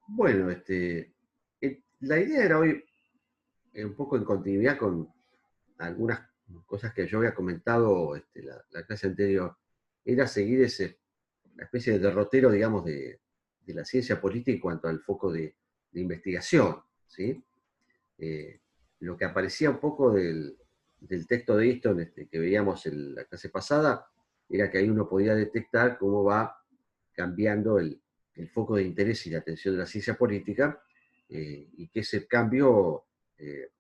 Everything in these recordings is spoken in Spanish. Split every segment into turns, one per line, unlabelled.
Bueno, la idea era hoy, un poco en continuidad con algunas cosas que yo había comentado la clase anterior, era seguir una especie de derrotero, digamos, de la ciencia política en cuanto al foco de investigación, ¿sí? Eh, lo que aparecía un poco del texto de Easton que veíamos en la clase pasada era que ahí uno podía detectar cómo va cambiando el foco de interés y la atención de la ciencia política, y que ese cambio eh,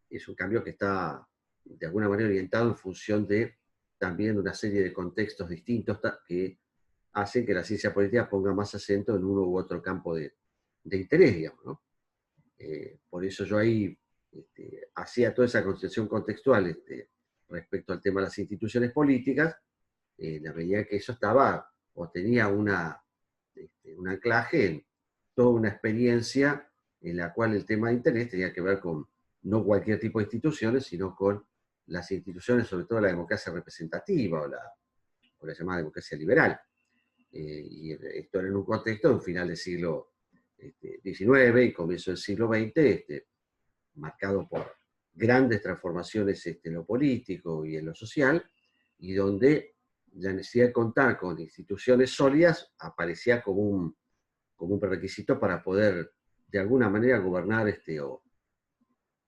es un cambio que está de alguna manera orientado en función de también una serie de contextos distintos que hacen que la ciencia política ponga más acento en uno u otro campo de interés, digamos, ¿no? Por eso yo ahí hacía toda esa concepción contextual respecto al tema de las instituciones políticas, en la medida que eso estaba o tenía un anclaje en toda una experiencia en la cual el tema de interés tenía que ver con no cualquier tipo de instituciones, sino con las instituciones, sobre todo la democracia representativa o la llamada democracia liberal. Y esto era en un contexto en final del siglo XIX y comienzo del siglo XX, marcado por grandes transformaciones en lo político y en lo social, y donde la necesidad de contar con instituciones sólidas aparecía como un prerequisito para poder de alguna manera gobernar o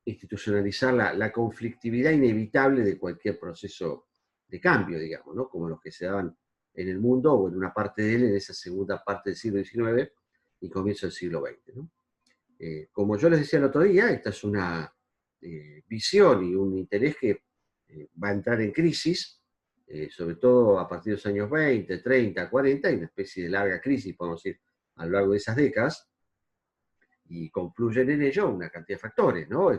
institucionalizar la conflictividad inevitable de cualquier proceso de cambio, digamos, ¿no? Como los que se daban en el mundo o en una parte de él en esa segunda parte del siglo XIX y comienzo del siglo XX, ¿no? Como yo les decía el otro día, esta es una visión y un interés que va a entrar en crisis, sobre todo a partir de los años 20, 30, 40, y una especie de larga crisis, podemos decir, a lo largo de esas décadas, y confluyen en ello una cantidad de factores, ¿no?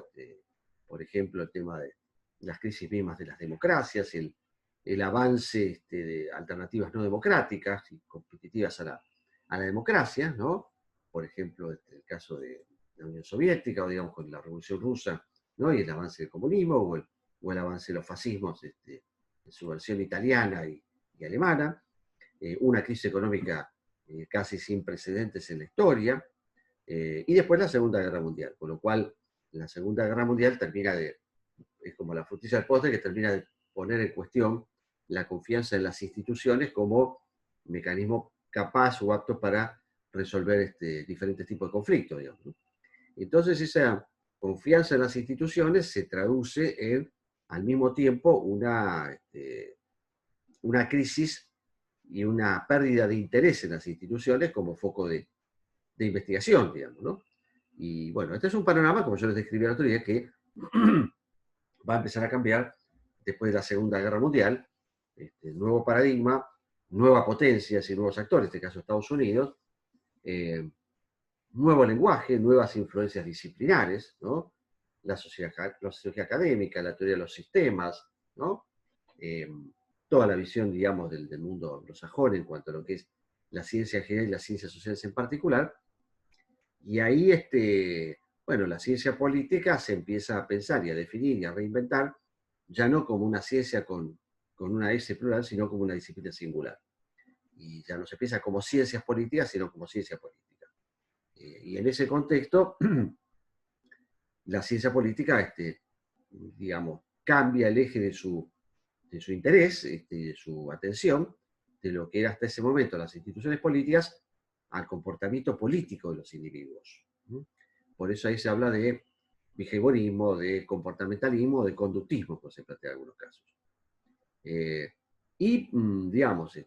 Por ejemplo, el tema de las crisis mismas de las democracias, el avance de alternativas no democráticas y competitivas a la democracia, ¿no? Por ejemplo, el caso de la Unión Soviética, o digamos con la Revolución Rusa, ¿no? Y el avance del comunismo, o el avance de los fascismos en su versión italiana y alemana, una crisis económica casi sin precedentes en la historia, y después la Segunda Guerra Mundial, con lo cual la Segunda Guerra Mundial es como la frutilla del postre que termina de poner en cuestión la confianza en las instituciones como mecanismo capaz o apto para resolver diferentes tipos de conflictos, digamos, ¿no? Entonces esa confianza en las instituciones se traduce en, al mismo tiempo, una crisis y una pérdida de interés en las instituciones como foco de investigación, digamos, ¿no? Y bueno, este es un panorama, como yo les describí el otro día, que va a empezar a cambiar después de la Segunda Guerra Mundial, nuevo paradigma, nueva potencia y nuevos actores, en este caso Estados Unidos, eh, nuevo lenguaje, nuevas influencias disciplinares, ¿no? La sociología académica, la teoría de los sistemas, ¿no? Eh, toda la visión, digamos, del mundo anglosajón en cuanto a lo que es la ciencia en general y las ciencias sociales en particular. Y ahí, bueno, la ciencia política se empieza a pensar y a definir y a reinventar, ya no como una ciencia con una S plural, sino como una disciplina singular. Y ya no se piensa como ciencias políticas, sino como ciencia política. Y en ese contexto, la ciencia política, digamos, cambia el eje de su interés, de su atención, de lo que era hasta ese momento las instituciones políticas, al comportamiento político de los individuos. ¿No? Por eso ahí se habla de behaviorismo, de comportamentalismo, de conductismo, como se plantea en algunos casos. Eh, y, digamos,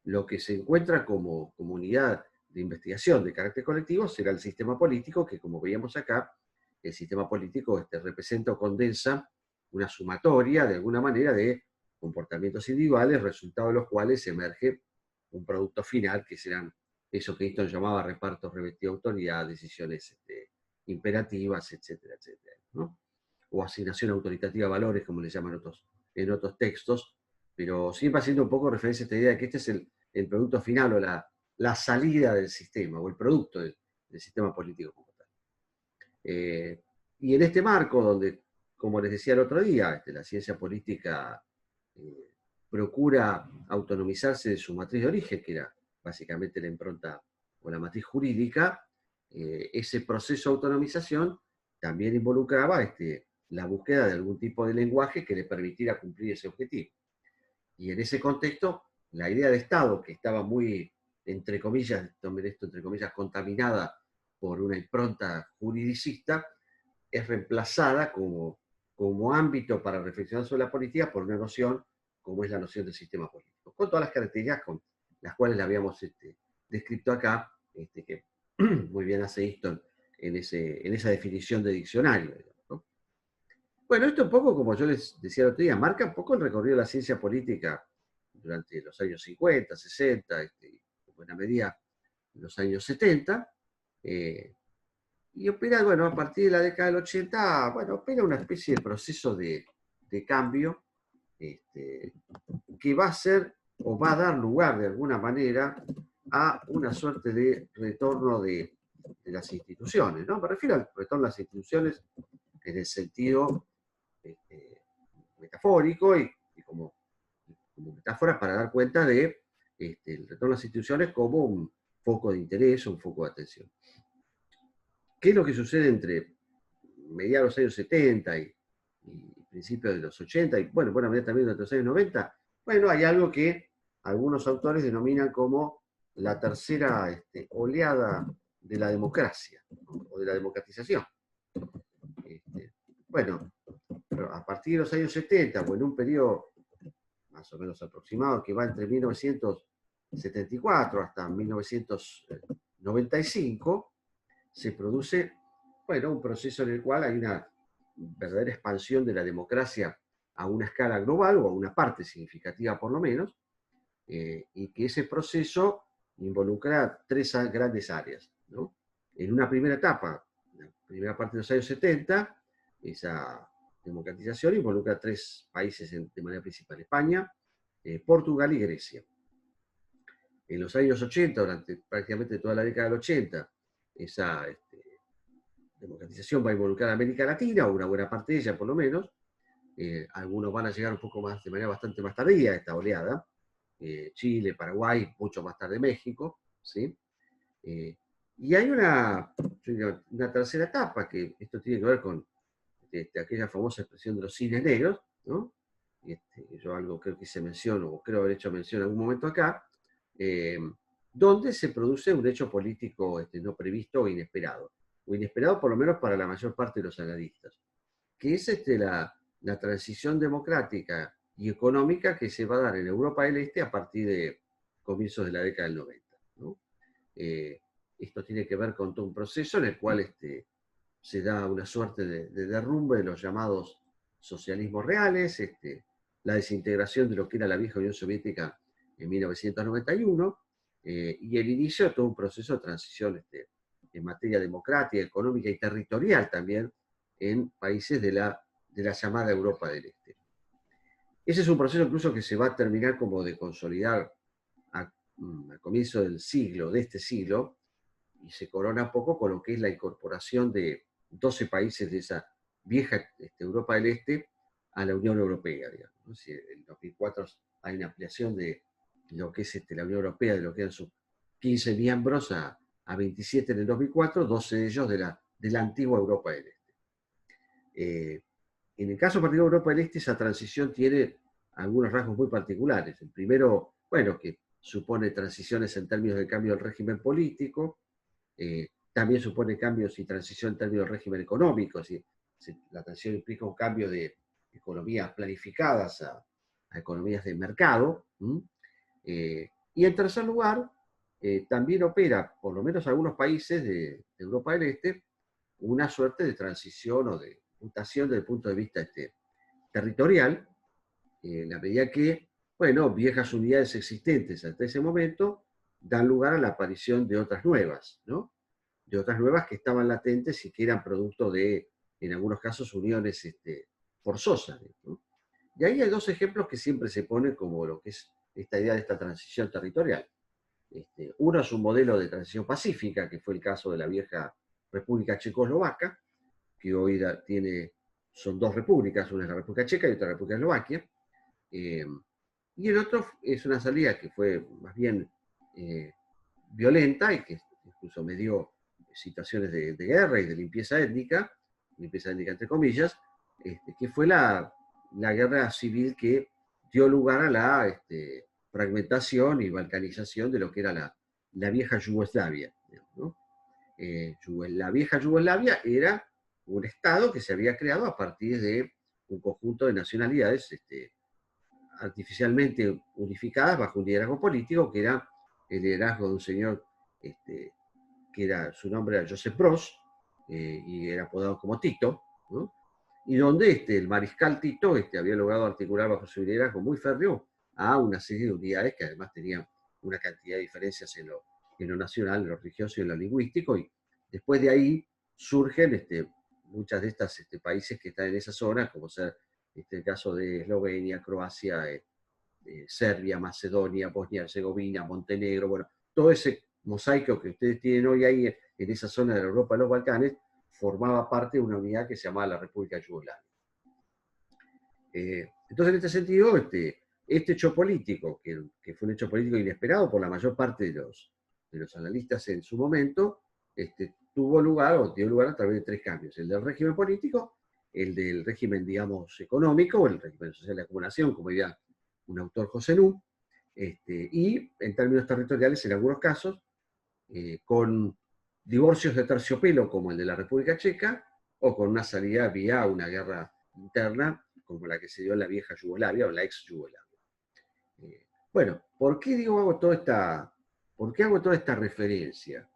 lo que se encuentra como comunidad de investigación de carácter colectivo será el sistema político, que como veíamos acá, el sistema político representa o condensa una sumatoria, de alguna manera, de comportamientos individuales, resultado de los cuales emerge un producto final, que serán eso que Easton llamaba repartos revestido de autoridad, decisiones imperativas, etcétera, etcétera, ¿no? O asignación autoritativa de valores, como le llaman en otros textos, pero siempre haciendo un poco referencia a esta idea de que este es el producto final o la salida del sistema o el producto del sistema político como tal. Y en este marco, donde, como les decía el otro día, la ciencia política eh, procura autonomizarse de su matriz de origen, que era básicamente la impronta o la matriz jurídica, ese proceso de autonomización también involucraba la búsqueda de algún tipo de lenguaje que le permitiera cumplir ese objetivo. Y en ese contexto, la idea de Estado, que estaba muy, entre comillas, tomen esto entre comillas, contaminada por una impronta juridicista, es reemplazada como ámbito para reflexionar sobre la política por una noción como es la noción del sistema político, con todas las características con las cuales la habíamos descrito acá, que muy bien hace Easton en esa definición de diccionario. ¿No? Bueno, esto un poco, como yo les decía el otro día, marca un poco el recorrido de la ciencia política durante los años 50, 60, en buena medida los años 70, y opera, bueno, a partir de la década del 80, bueno, opera una especie de proceso de cambio que va a ser o va a dar lugar de alguna manera a una suerte de retorno de las instituciones, ¿no? Me refiero al retorno de las instituciones en el sentido metafórico y como metáfora para dar cuenta de el retorno a las instituciones como un foco de interés, un foco de atención. ¿Qué es lo que sucede entre mediados de los años 70 y principios de los 80, y bueno, buena medida también de los años 90? Bueno, hay algo que algunos autores denominan como la tercera oleada de la democracia, ¿no? O de la democratización. Bueno, pero a partir de los años 70, o en un periodo más o menos aproximado que va entre 1974 hasta 1995, se produce, bueno, un proceso en el cual hay una verdadera expansión de la democracia a una escala global, o a una parte significativa por lo menos, y que ese proceso involucra tres grandes áreas, ¿no? En una primera etapa, la primera parte de los años 70, esa democratización involucra tres países de manera principal: España, Portugal y Grecia. En los años 80, durante prácticamente toda la década del 80, esa democratización va a involucrar a América Latina, o una buena parte de ella por lo menos. Algunos van a llegar un poco más, de manera bastante más tardía, a esta oleada. Chile, Paraguay, mucho más tarde México, ¿sí? Y hay una tercera etapa, que esto tiene que ver con aquella famosa expresión de los cines negros, ¿no? Yo algo creo que se mencionó, o creo haber hecho mención en algún momento acá, donde se produce un hecho político no previsto o inesperado por lo menos para la mayor parte de los analistas, que es la transición democrática y económica que se va a dar en Europa del Este a partir de comienzos de la década del 90. ¿No? Esto tiene que ver con todo un proceso en el cual se da una suerte de derrumbe de los llamados socialismos reales, la desintegración de lo que era la vieja Unión Soviética en 1991, y el inicio de todo un proceso de transición en materia democrática, económica y territorial también en países de la llamada Europa del Este. Ese es un proceso incluso que se va a terminar como de consolidar al comienzo del siglo, de este siglo, y se corona poco con lo que es la incorporación de 12 países de esa vieja Europa del Este a la Unión Europea, digamos, ¿no? Si en 2004 hay una ampliación de lo que es la Unión Europea, de lo que eran sus 15 miembros a 27 en el 2004, 12 de ellos de la antigua Europa del Este. En el caso particular de Europa del Este, esa transición tiene algunos rasgos muy particulares. El primero, bueno, que supone transiciones en términos de cambio del régimen político, también supone cambios y transición en términos del régimen económico. La transición implica un cambio de economías planificadas a economías de mercado. Y en tercer lugar, también opera, por lo menos algunos países de Europa del Este, una suerte de transición o de mutación desde el punto de vista territorial, en la medida que, bueno, viejas unidades existentes hasta ese momento dan lugar a la aparición de otras nuevas, ¿no? De otras nuevas que estaban latentes y que eran producto de, en algunos casos, uniones forzosas, ¿no? Y ahí hay dos ejemplos que siempre se ponen como lo que es esta idea de esta transición territorial. Uno es un modelo de transición pacífica, que fue el caso de la vieja República Checoslovaca, que hoy son dos repúblicas, una es la República Checa y otra la República Eslovaquia. Y el otro es una salida que fue más bien violenta, y que incluso situaciones de guerra y de limpieza étnica entre comillas, que fue la guerra civil que dio lugar a la fragmentación y balcanización de lo que era la vieja Yugoslavia, ¿no? La vieja Yugoslavia era un estado que se había creado a partir de un conjunto de nacionalidades artificialmente unificadas bajo un liderazgo político que era el liderazgo de un señor que su nombre era Josep Broz, y era apodado como Tito, ¿no? Y donde el mariscal Tito había logrado articular bajo su liderazgo muy férreo a una serie de unidades que además tenían una cantidad de diferencias en lo nacional, en lo religioso y en lo lingüístico, y después de ahí surgen muchas de estas países que están en esa zona, como ser el caso de Eslovenia, Croacia, Serbia, Macedonia, Bosnia-Herzegovina, Montenegro, bueno, todo ese mosaico que ustedes tienen hoy ahí en esa zona de Europa de los Balcanes, formaba parte de una unidad que se llamaba la República Yugoslavia. Entonces, en este sentido, este hecho político, que fue un hecho político inesperado por la mayor parte de los analistas en su momento, tuvo lugar o dio lugar a través de tres cambios: el del régimen político, el del régimen, digamos, económico, el régimen social de acumulación, como diría un autor, José Nutt, y en términos territoriales, en algunos casos, con divorcios de terciopelo como el de la República Checa, o con una salida vía una guerra interna como la que se dio en la vieja Yugoslavia o la ex Yugoslavia. Bueno, ¿por qué hago toda esta referencia?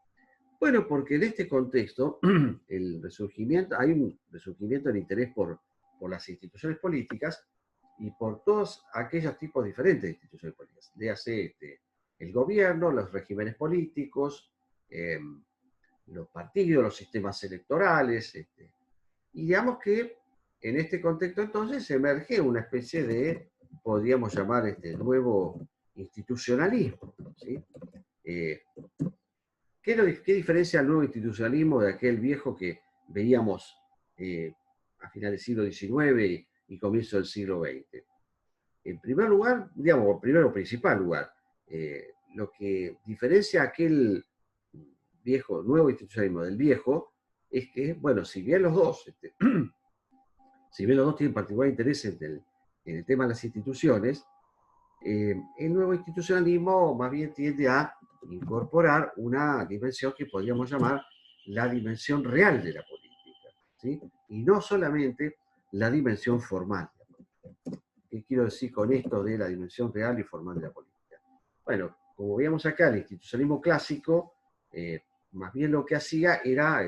Bueno, porque en este contexto hay un resurgimiento del interés por las instituciones políticas y por todos aquellos tipos diferentes de instituciones políticas. Léase el gobierno, los regímenes políticos, los partidos, los sistemas electorales, y digamos que en este contexto entonces emerge una especie de, podríamos llamar, nuevo institucionalismo, ¿sí? ¿Qué diferencia el nuevo institucionalismo de aquel viejo que veíamos a finales del siglo XIX y comienzo del siglo XX? En primer lugar, digamos, primero principal lugar, lo que diferencia aquel nuevo institucionalismo del viejo es que, bueno, si bien los dos tienen particular interés en el tema de las instituciones, el nuevo institucionalismo más bien tiende a incorporar una dimensión que podríamos llamar la dimensión real de la política, ¿sí? Y no solamente la dimensión formal. ¿Qué quiero decir con esto de la dimensión real y formal de la política? Bueno, como veíamos acá, el institucionalismo clásico, más bien lo que hacía era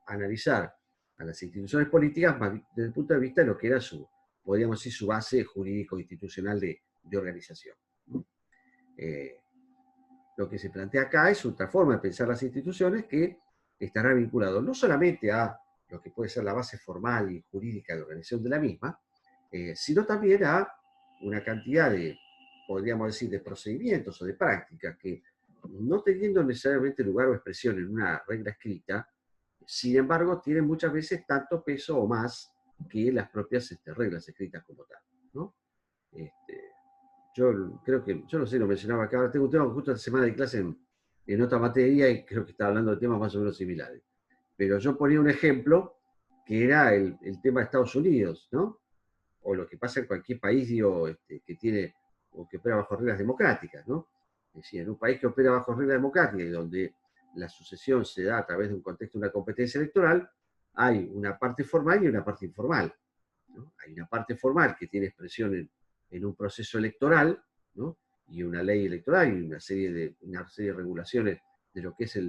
analizar a las instituciones políticas desde el punto de vista de lo que era podríamos decir, su base jurídico-institucional de organización. Lo que se plantea acá es otra forma de pensar las instituciones que estará vinculado no solamente a lo que puede ser la base formal y jurídica de organización de la misma, sino también a una cantidad podríamos decir, de procedimientos o de prácticas que, no teniendo necesariamente lugar o expresión en una regla escrita, sin embargo, tienen muchas veces tanto peso o más que las propias reglas escritas como tal, ¿no? Yo creo que, yo no sé, lo mencionaba acá, ahora tengo un tema justo esta semana de clase en otra materia y creo que estaba hablando de temas más o menos similares. Pero yo ponía un ejemplo que era el tema de Estados Unidos, ¿no? O lo que pasa en cualquier país, digo, que tiene o que opera bajo reglas democráticas, ¿no? Es decir, en un país que opera bajo reglas democráticas y donde la sucesión se da a través de un contexto de una competencia electoral, hay una parte formal y una parte informal, ¿no? Hay una parte formal que tiene expresión en un proceso electoral, ¿no? Y una ley electoral y una serie de regulaciones de lo que es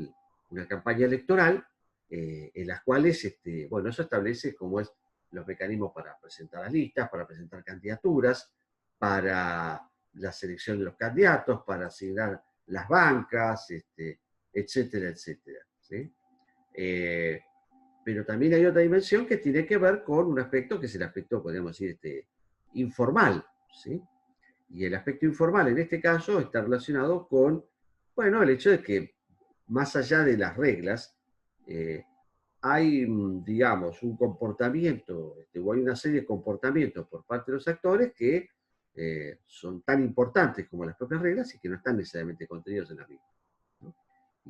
una campaña electoral, en las cuales, bueno, eso establece cómo es los mecanismos para presentar las listas, para presentar candidaturas, para la selección de los candidatos, para asignar las bancas, etcétera, etcétera, ¿sí? Pero también hay otra dimensión que tiene que ver con un aspecto que es el aspecto, podríamos decir, informal, ¿sí? Y el aspecto informal en este caso está relacionado con, bueno, el hecho de que más allá de las reglas, hay, digamos, un comportamiento, o hay una serie de comportamientos por parte de los actores que son tan importantes como las propias reglas y que no están necesariamente contenidos en las mismas, ¿no?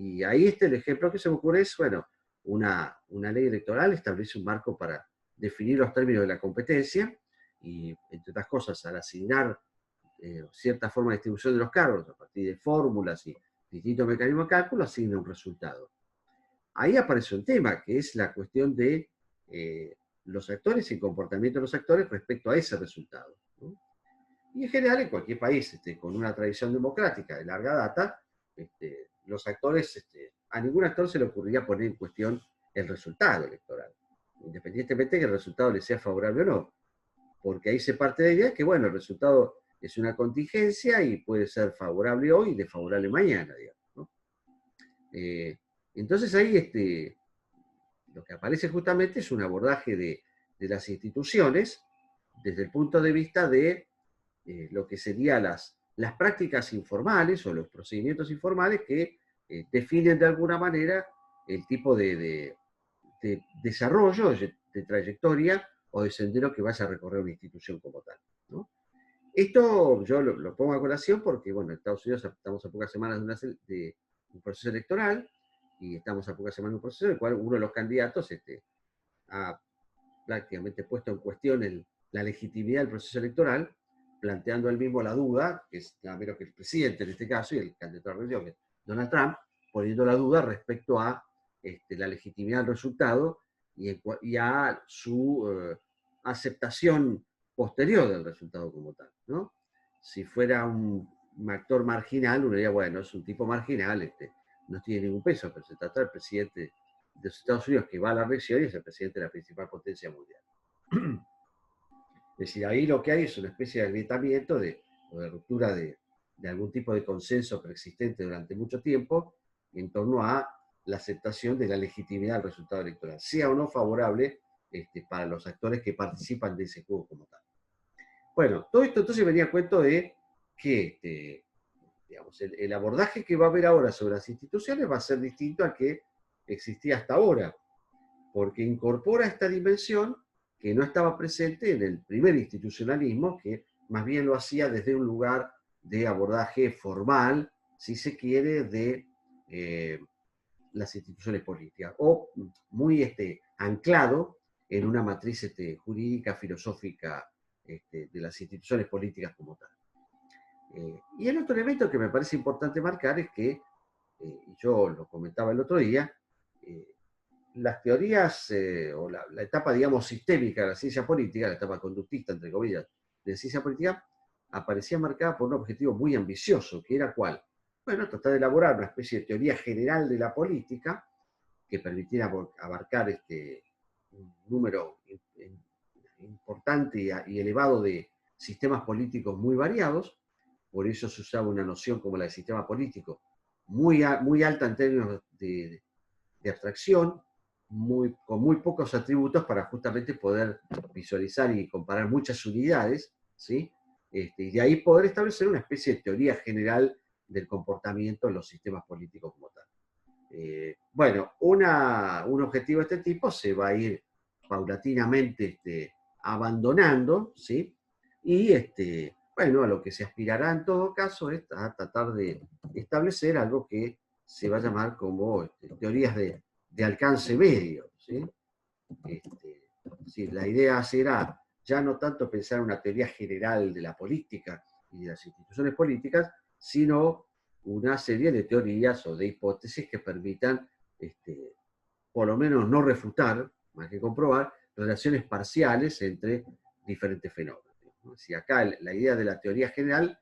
Y ahí el ejemplo que se me ocurre es, bueno, una ley electoral establece un marco para definir los términos de la competencia y, entre otras cosas, al asignar cierta forma de distribución de los cargos a partir de fórmulas y distintos mecanismos de cálculo, asigna un resultado. Ahí aparece un tema, que es la cuestión de los actores y el comportamiento de los actores respecto a ese resultado, ¿no? Y en general, en cualquier país con una tradición democrática de larga data, los actores, a ningún actor se le ocurriría poner en cuestión el resultado electoral, independientemente de que el resultado le sea favorable o no, porque ahí se parte de la idea que, bueno, el resultado es una contingencia y puede ser favorable hoy y desfavorable mañana, digamos, ¿no? Eh, entonces ahí lo que aparece justamente es un abordaje de las instituciones desde el punto de vista de lo que serían las prácticas informales o los procedimientos informales que definen de alguna manera el tipo de desarrollo, de trayectoria o de sendero que vaya a recorrer una institución como tal, ¿no? Esto yo lo pongo a colación porque, bueno, en Estados Unidos estamos a pocas semanas de un proceso electoral y estamos a pocas semanas de un proceso en el cual uno de los candidatos ha prácticamente puesto en cuestión la legitimidad del proceso electoral, planteando él mismo la duda, que es nada menos que el presidente en este caso, y el candidato a la reelección, que es Donald Trump, poniendo la duda respecto a la legitimidad del resultado y a su aceptación posterior del resultado como tal, ¿no? Si fuera un actor marginal, uno diría, bueno, es un tipo marginal, no tiene ningún peso, pero se trata del presidente de los Estados Unidos que va a la reelección y es el presidente de la principal potencia mundial. Es decir, ahí lo que hay es una especie de agrietamiento o de ruptura de algún tipo de consenso preexistente durante mucho tiempo en torno a la aceptación de la legitimidad del resultado electoral, sea o no favorable para los actores que participan de ese juego como tal. Bueno, todo esto entonces venía a cuento de que digamos, el abordaje que va a haber ahora sobre las instituciones va a ser distinto al que existía hasta ahora, porque incorpora esta dimensión que no estaba presente en el primer institucionalismo, que más bien lo hacía desde un lugar de abordaje formal, si se quiere, de las instituciones políticas, o muy anclado en una matriz jurídica, filosófica de las instituciones políticas como tal. Y el otro elemento que me parece importante marcar es que, y yo lo comentaba el otro día, las teorías o la etapa, digamos, sistémica de la ciencia política, la etapa conductista, entre comillas, de la ciencia política, aparecía marcada por un objetivo muy ambicioso, que era ¿cuál? Bueno, tratar de elaborar una especie de teoría general de la política que permitiera abarcar un número importante y elevado de sistemas políticos muy variados. Por eso se usaba una noción como la de sistema político, muy alta en términos de abstracción, con muy pocos atributos para justamente poder visualizar y comparar muchas unidades, ¿sí? Y de ahí poder establecer una especie de teoría general del comportamiento en los sistemas políticos como tal. Bueno, un objetivo de este tipo se va a ir paulatinamente abandonando, ¿sí? Y bueno, a lo que se aspirará en todo caso es a tratar de establecer algo que se va a llamar como teorías de alcance medio, ¿sí? Sí, la idea será ya no tanto pensar una teoría general de la política y de las instituciones políticas, sino una serie de teorías o de hipótesis que permitan, por lo menos no refutar, más que comprobar, relaciones parciales entre diferentes fenómenos, ¿no? Si acá la idea de la teoría general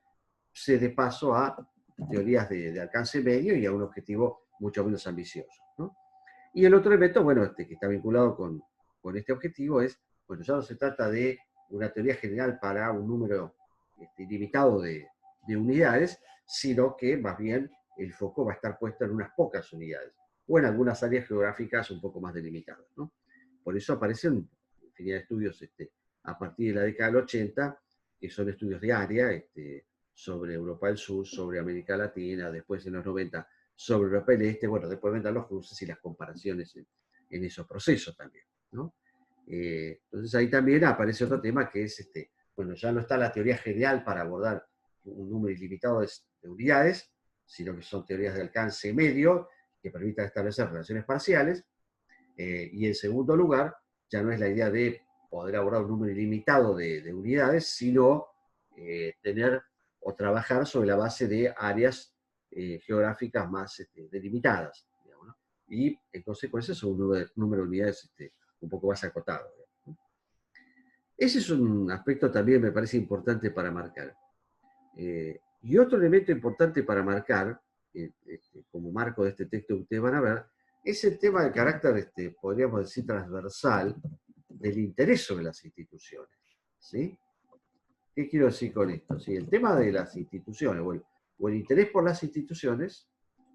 se dé paso a teorías de alcance medio y a un objetivo mucho menos ambicioso, ¿no? Y el otro elemento, bueno, que está vinculado con este objetivo es, bueno, ya no se trata de una teoría general para un número limitado de unidades, sino que más bien el foco va a estar puesto en unas pocas unidades, o en algunas áreas geográficas un poco más delimitadas, ¿no? Por eso aparecen infinidad de estudios a partir de la década del 80, que son estudios de área, sobre Europa del Sur, sobre América Latina, después en los 90 sobre Europa del Este, bueno, después vendrán los cruces y las comparaciones en esos procesos también, ¿no? Entonces ahí también aparece otro tema que es, bueno, ya no está la teoría general para abordar un número ilimitado de unidades, sino que son teorías de alcance medio que permitan establecer relaciones parciales, y en segundo lugar, ya no es la idea de poder abordar un número ilimitado de unidades, sino tener o trabajar sobre la base de áreas geográficas más delimitadas, digamos, ¿no? Y en consecuencia son un número de unidades un poco más acotado, ¿no? Ese es un aspecto también me parece importante para marcar. Y otro elemento importante para marcar, como marco de este texto que ustedes van a ver, es el tema de carácter, podríamos decir, transversal del interés sobre las instituciones. ¿Sí? ¿Qué quiero decir con esto? ¿Sí? El tema de las instituciones o el interés por las instituciones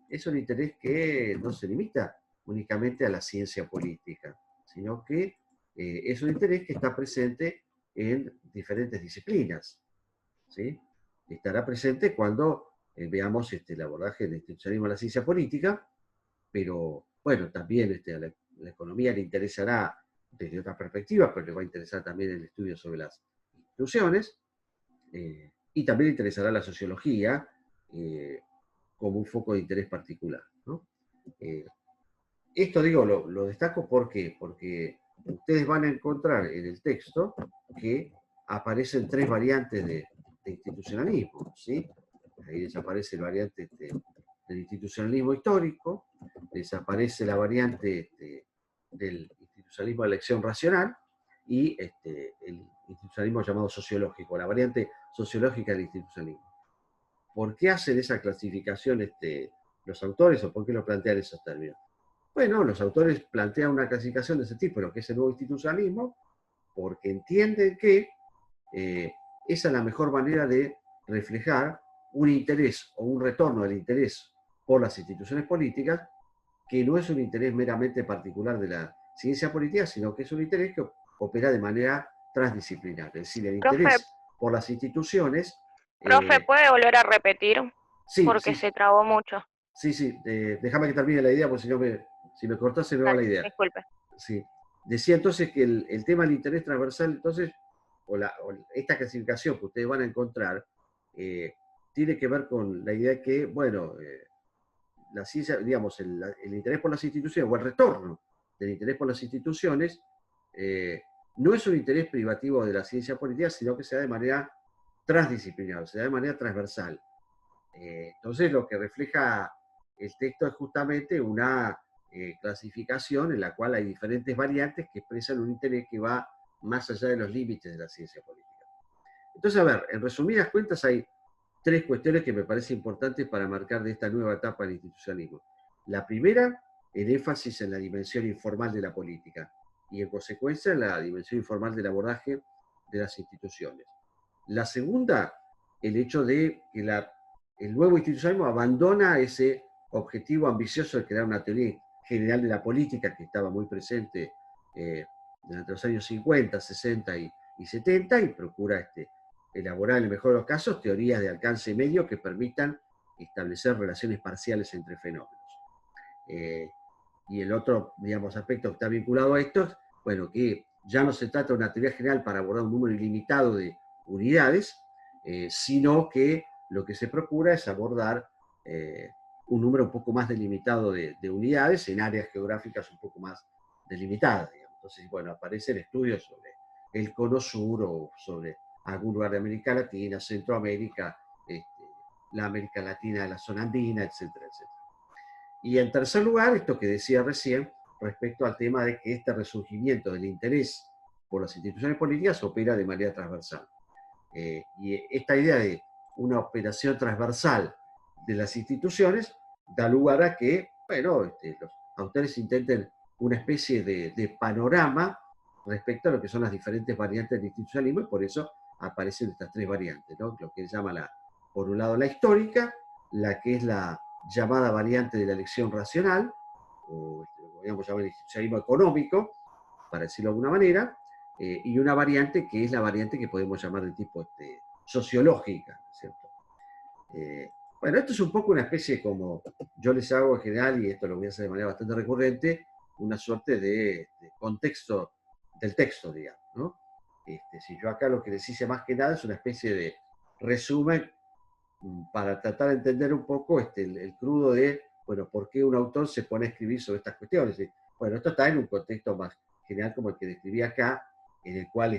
es un interés que no se limita únicamente a la ciencia política, sino que es un interés que está presente en diferentes disciplinas. ¿Sí? Estará presente cuando veamos el abordaje del institucionalismo en la ciencia política, pero bueno, también a la economía le interesará desde otra perspectiva, pero le va a interesar también el estudio sobre las instituciones, y también le interesará la sociología como un foco de interés particular, ¿no? Eh, Esto digo, lo destaco ¿por qué? Porque ustedes van a encontrar en el texto que aparecen tres variantes de institucionalismo, ¿sí? Ahí desaparece la variante del institucionalismo histórico, desaparece la variante del institucionalismo de elección racional y el institucionalismo llamado sociológico, la variante sociológica del institucionalismo. ¿Por qué hacen esa clasificación los autores o por qué lo plantean esos términos? Bueno, los autores plantean una clasificación de ese tipo, lo que es el nuevo institucionalismo, porque entienden que esa es la mejor manera de reflejar un interés o un retorno del interés por las instituciones políticas, que no es un interés meramente particular de la ciencia política, sino que es un interés que opera de manera transdisciplinar. Es decir, el
Profe,
interés por las instituciones.
profe,
eh,
¿puede volver a repetir?
sí,
Porque
sí,
se trabó mucho.
sí, sí, déjame que termine la idea, porque si no si me cortás se me va la
Dale,
idea.
disculpe.
Sí. Decía entonces que el tema del interés transversal, entonces, o esta clasificación que ustedes van a encontrar, tiene que ver con la idea de que, bueno, la ciencia, digamos, el interés por las instituciones o el retorno del interés por las instituciones eh, no es un interés privativo de la ciencia política, sino que se da de manera transdisciplinar, se da de manera transversal. Entonces, lo que refleja el texto es justamente una clasificación en la cual hay diferentes variantes que expresan un interés que va más allá de los límites de la ciencia política. Entonces, a ver, en resumidas cuentas hay tres cuestiones que me parece importantes para marcar de esta nueva etapa del institucionalismo. La primera, el énfasis en la dimensión informal de la política y en consecuencia en la dimensión informal del abordaje de las instituciones. La segunda, el hecho de que el nuevo institucionalismo abandona ese objetivo ambicioso de crear una teoría general de la política que estaba muy presente durante los años 50, 60 y 70 y procura elaborar, en el mejor de los casos, teorías de alcance medio que permitan establecer relaciones parciales entre fenómenos. Eh, y el otro, digamos, aspecto que está vinculado a esto, bueno, que ya no se trata de una teoría general para abordar un número ilimitado de unidades, sino que lo que se procura es abordar un número un poco más delimitado de unidades en áreas geográficas un poco más delimitadas, digamos. Entonces, bueno, aparecen estudios sobre el cono sur o sobre algún lugar de América Latina, Centroamérica, este, la América Latina, la zona andina, etcétera, etcétera. Y en tercer lugar, esto que decía recién, respecto al tema de que este resurgimiento del interés por las instituciones políticas opera de manera transversal. Y esta idea de una operación transversal de las instituciones da lugar a que, bueno, los autores intenten una especie de panorama respecto a lo que son las diferentes variantes del institucionalismo y por eso aparecen estas tres variantes, ¿no? Lo que se llama, por un lado, la histórica, la que es la llamada variante de la elección racional, o lo que podríamos llamar el institucionalismo económico, para decirlo de alguna manera, y una variante que es la variante que podemos llamar de tipo sociológica, ¿cierto? Bueno, esto es un poco una especie como yo les hago en general, y esto lo voy a hacer de manera bastante recurrente, una suerte de contexto del texto, digamos, ¿no? Si yo acá lo que les hice más que nada es una especie de resumen para tratar de entender un poco el crudo de bueno, ¿por qué un autor se pone a escribir sobre estas cuestiones? Bueno, esto está en un contexto más general como el que describí acá, en el cual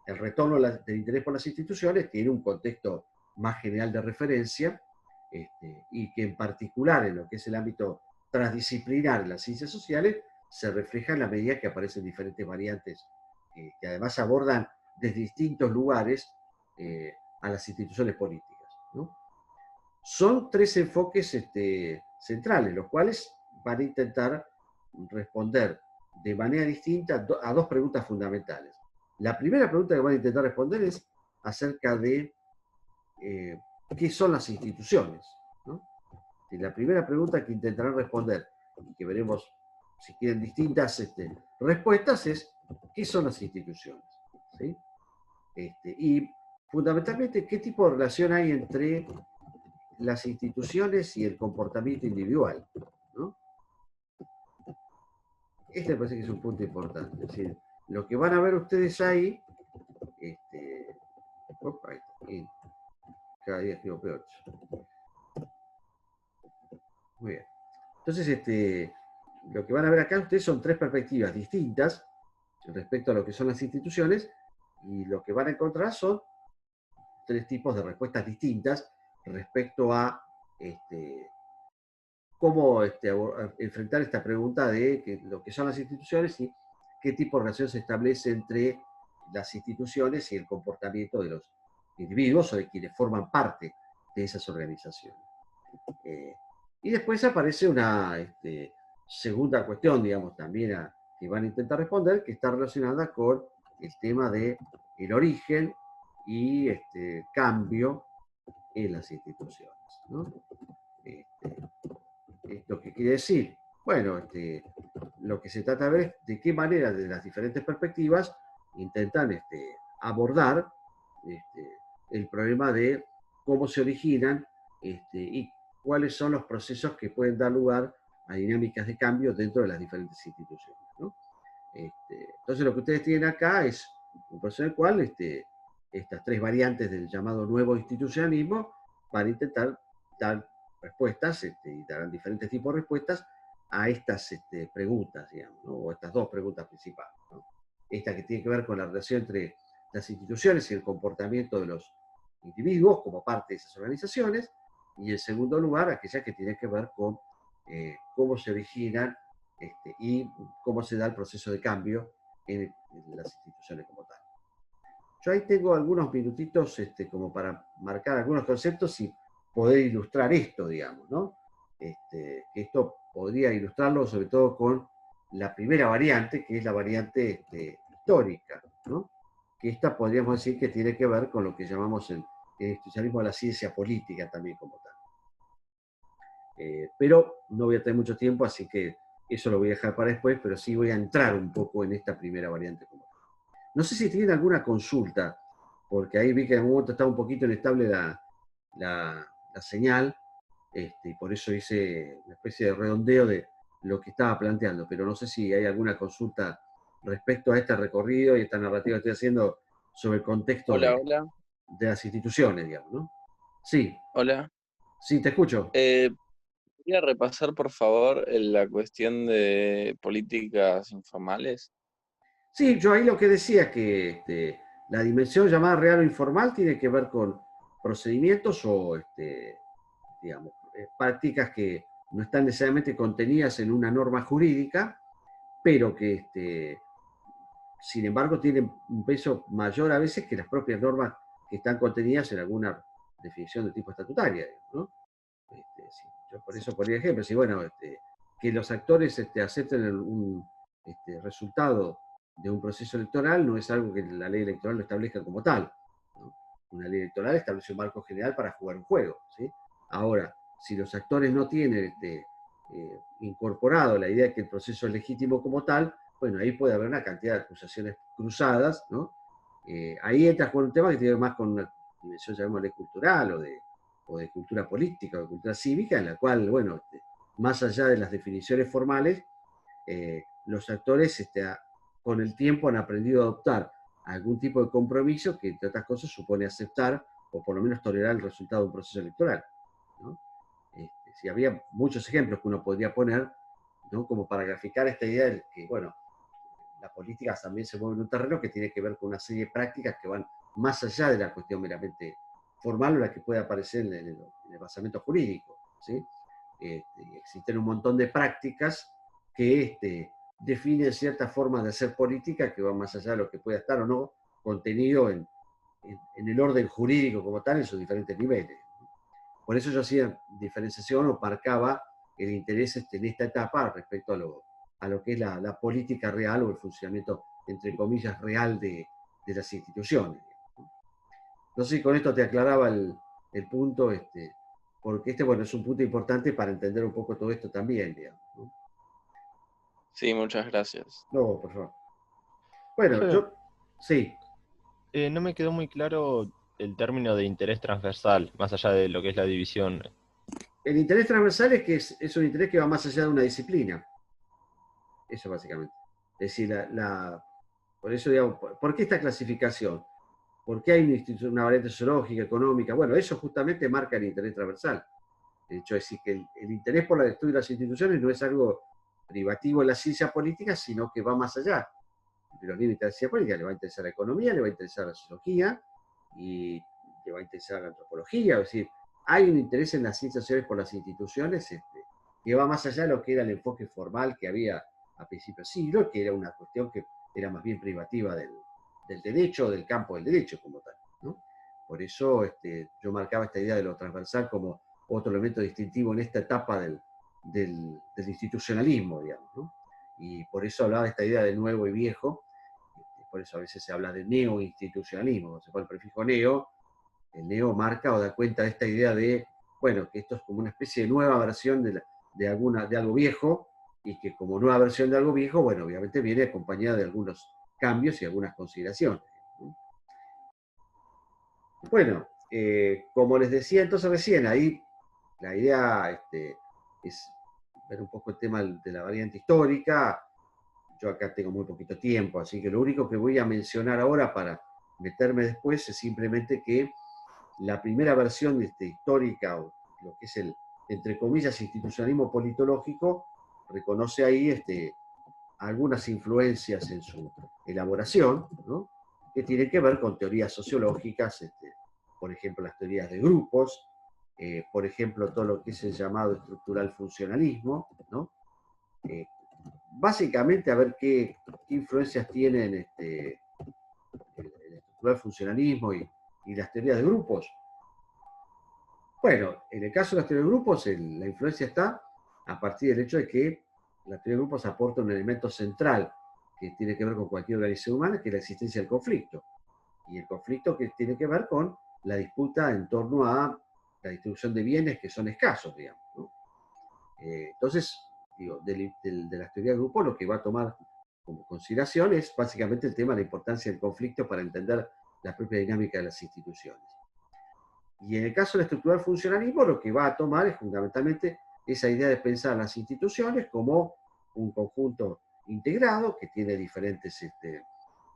el retorno del interés por las instituciones tiene un contexto más general de referencia, y que en particular en lo que es el ámbito transdisciplinar de las ciencias sociales se refleja en la medida que aparecen diferentes variantes que además abordan desde distintos lugares a las instituciones políticas, ¿no? Son tres enfoques centrales, los cuales van a intentar responder de manera distinta a dos preguntas fundamentales. La primera pregunta que van a intentar responder es acerca de qué son las instituciones, ¿no? Y la primera pregunta que intentarán responder, y que veremos si quieren distintas respuestas, es ¿qué son las instituciones? ¿Sí? Y fundamentalmente, ¿qué tipo de relación hay entre las instituciones y el comportamiento individual? ¿No? Este me parece que es un punto importante. Es decir, lo que van a ver ustedes ahí, opa, ahí, cada día escribo peor. Muy bien. Entonces, lo que van a ver acá ustedes son tres perspectivas distintas respecto a lo que son las instituciones, y lo que van a encontrar son tres tipos de respuestas distintas respecto a cómo enfrentar esta pregunta de lo que son las instituciones y qué tipo de relación se establece entre las instituciones y el comportamiento de los individuos o de quienes forman parte de esas organizaciones. Y después aparece una segunda cuestión, digamos, también que van a intentar responder, que está relacionada con el tema del origen y cambio en las instituciones, ¿no? ¿Esto qué quiere decir? Bueno, lo que se trata de ver es de qué manera, desde las diferentes perspectivas, intentan abordar el problema de cómo se originan y cuáles son los procesos que pueden dar lugar a dinámicas de cambio dentro de las diferentes instituciones, ¿no? Entonces lo que ustedes tienen acá es un proceso en el cual estas tres variantes del llamado nuevo institucionalismo van a intentar dar respuestas y darán diferentes tipos de respuestas a estas preguntas, digamos, ¿no? O estas dos preguntas principales, ¿no? Esta que tiene que ver con la relación entre las instituciones y el comportamiento de los individuos como parte de esas organizaciones, y en segundo lugar, aquella que tiene que ver con cómo se originan y cómo se da el proceso de cambio en las instituciones como tal. Yo ahí tengo algunos minutitos como para marcar algunos conceptos y poder ilustrar esto, digamos, ¿no? Esto podría ilustrarlo sobre todo con la primera variante, que es la variante histórica, ¿no? Que esta podríamos decir que tiene que ver con lo que llamamos el institucionalismo de la ciencia política también como tal. Pero no voy a tener mucho tiempo, así que eso lo voy a dejar para después, pero sí voy a entrar un poco en esta primera variante como tal. No sé si tienen alguna consulta, porque ahí vi que en algún momento estaba un poquito inestable la señal, y por eso hice una especie de redondeo de lo que estaba planteando, pero no sé si hay alguna consulta respecto a este recorrido y esta narrativa que estoy haciendo sobre el contexto
Hola,
de
hola,
las instituciones, digamos, ¿no? Sí,
hola.
sí, te escucho.
Quería repasar, por favor, la cuestión de políticas informales.
Sí, yo ahí lo que decía es que la dimensión llamada real o informal tiene que ver con procedimientos o, digamos, prácticas que no están necesariamente contenidas en una norma jurídica, pero que, sin embargo, tienen un peso mayor a veces que las propias normas que están contenidas en alguna definición de tipo estatutaria, ¿no? Sí, yo por eso ponía ejemplo, si bueno, que los actores acepten un resultado de un proceso electoral no es algo que la ley electoral lo establezca como tal, ¿no? Una ley electoral establece un marco general para jugar un juego, ¿sí? Ahora, si los actores no tienen incorporado la idea de que el proceso es legítimo como tal, bueno, ahí puede haber una cantidad de acusaciones cruzadas, ¿no? Ahí entra con un tema que tiene más con una dimensión, llamémosle, cultural o de cultura política o de cultura cívica, en la cual, bueno, más allá de las definiciones formales, los actores con el tiempo han aprendido a adoptar algún tipo de compromiso que, entre otras cosas, supone aceptar o por lo menos tolerar el resultado de un proceso electoral, ¿no? si había muchos ejemplos que uno podría poner, ¿no? Como para graficar esta idea de que, bueno, la política también se mueve en un terreno que tiene que ver con una serie de prácticas que van más allá de la cuestión meramente formal o la que puede aparecer en el basamento jurídico, ¿sí? Existen un montón de prácticas que definen ciertas formas de hacer política que van más allá de lo que pueda estar o no contenido en el orden jurídico como tal en sus diferentes niveles. Por eso yo hacía diferenciación o marcaba el interés en esta etapa respecto a lo que es la política real o el funcionamiento, entre comillas, real de las instituciones. No sé si con esto te aclaraba el punto, porque bueno, es un punto importante para entender un poco todo esto también, digamos, ¿no?
Sí, muchas gracias.
No, por favor. Bueno,
Profe,
sí.
no me quedó muy claro el término de interés transversal, más allá de lo que es la división.
El interés transversal es que es un interés que va más allá de una disciplina. Eso básicamente. Es decir, por eso, digamos, ¿por qué esta clasificación? ¿Por qué hay una variante sociológica, económica? Bueno, eso justamente marca el interés transversal. De hecho, es decir, que el interés por el estudio de las instituciones no es algo privativo en la ciencia política, sino que va más allá de los límites de la ciencia política. Le va a interesar la economía, le va a interesar la sociología y le va a interesar la antropología. Es decir, hay un interés en las ciencias sociales por las instituciones que va más allá de lo que era el enfoque formal que había a principios de siglo, que era una cuestión que era más bien privativa del derecho, del campo del derecho como tal, ¿no? Por eso yo marcaba esta idea de lo transversal como otro elemento distintivo en esta etapa del institucionalismo, digamos, ¿no? Y por eso hablaba de esta idea de nuevo y viejo, por eso a veces se habla de neoinstitucionalismo, cuando se pone el prefijo neo, el neo marca o da cuenta de esta idea de, bueno, que esto es como una especie de nueva versión de algo viejo, y que como nueva versión de algo viejo, bueno, obviamente viene acompañada de algunos cambios y algunas consideraciones. Bueno, como les decía entonces recién, ahí la idea es ver un poco el tema de la variante histórica. Yo acá tengo muy poquito tiempo, así que lo único que voy a mencionar ahora para meterme después es simplemente que la primera versión histórica, o lo que es el, entre comillas, institucionalismo politológico, reconoce ahí algunas influencias en su elaboración, ¿no? Que tienen que ver con teorías sociológicas, por ejemplo, las teorías de grupos, por ejemplo, todo lo que es el llamado estructural funcionalismo, ¿no? Básicamente, a ver qué influencias tienen el estructural funcionalismo y las teorías de grupos. Bueno, en el caso de las teorías de grupos, la influencia está a partir del hecho de que la teoría de grupos aporta un elemento central que tiene que ver con cualquier organización humana, que es la existencia del conflicto. Y el conflicto que tiene que ver con la disputa en torno a la distribución de bienes que son escasos, digamos, ¿no? Entonces, digo, de las teorías de grupos lo que va a tomar como consideración es básicamente el tema de la importancia del conflicto para entender la propia dinámica de las instituciones. Y en el caso del estructural funcionalismo, lo que va a tomar es fundamentalmente esa idea de pensar las instituciones como un conjunto integrado que tiene diferentes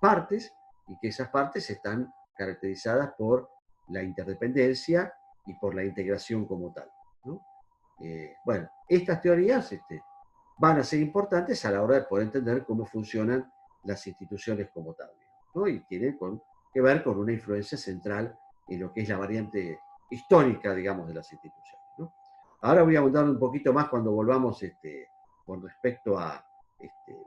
partes y que esas partes están caracterizadas por la interdependencia y por la integración como tal, ¿no? Bueno, estas teorías van a ser importantes a la hora de poder entender cómo funcionan las instituciones como tal, ¿no? Y tienen que ver con una influencia central en lo que es la variante histórica, digamos, de las instituciones, ¿no? Ahora voy a abundar un poquito más cuando volvamos con respecto a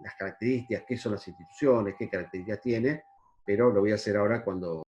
las características, qué son las instituciones, qué características tiene, pero lo voy a hacer ahora cuando